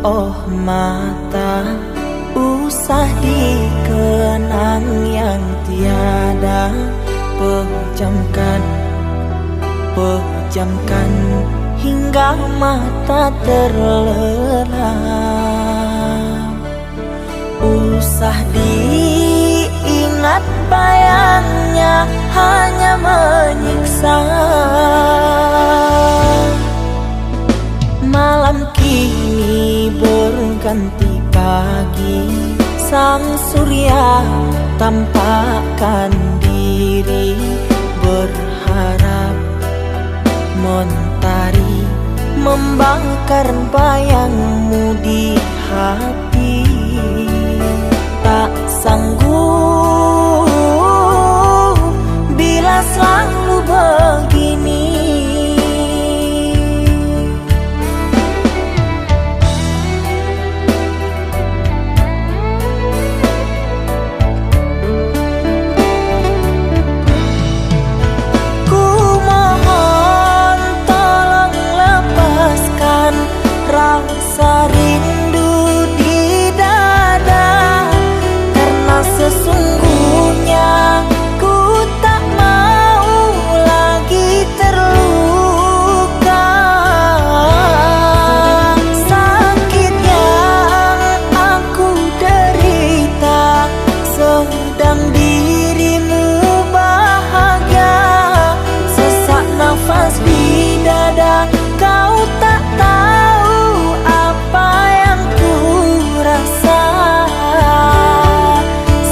oh mata, usah dikenang yang tiada. Pejamkan, pejamkan hingga mata terlelap. Usah diingat bayangnya hanya menyiksa. Malam kini berganti pagi, sang surya tampakkan diri, berharap mentari membakar bayangmu di hati. Tak sanggup bila selalu begini. Ku mohon tolong lepaskan rasa rindu di dada, karena sesungguhnya ku tak mau lagi terluka. Sakit yang aku derita sedang dirimu bahagia. Sesak nafas di dada, kau tak tahu apa yang ku rasa.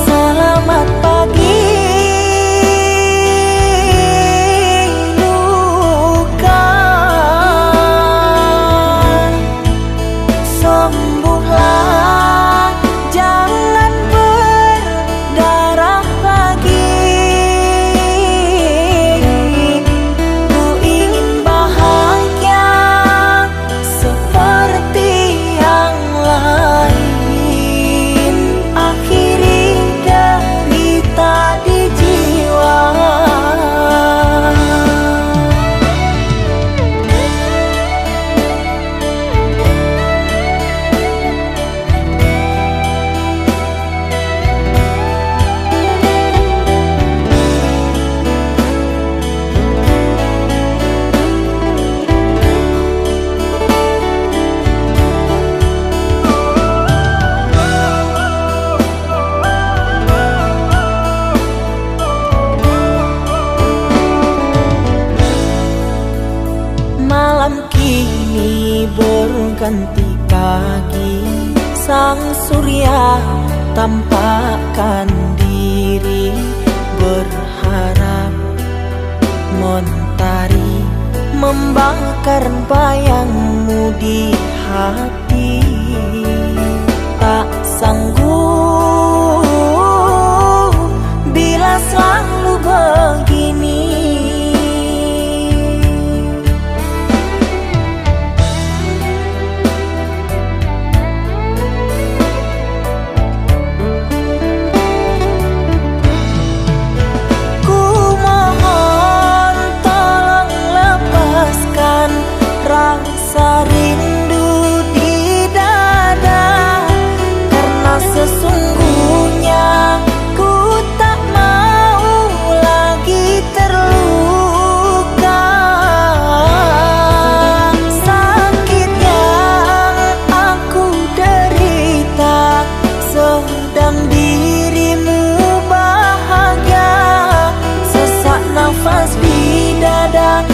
Selamat pagi luka, sembuhlah, jangan berdarah lagi. Ku ingin bahagia seperti yang lain, akhiri derita di jiwa. Malam kini berganti pagi, sang surya tampakkan diri, berharap mentari membakar bayangmu di hati. Tak sanggup bila selalu begini. Ku mohon tolong lepaskan rasa rindu di dada, karena sesungguhnya ku tak mau lagi terluka. Sakit yang aku derita sedang dirimu bahagia. Sesak nafas di dada,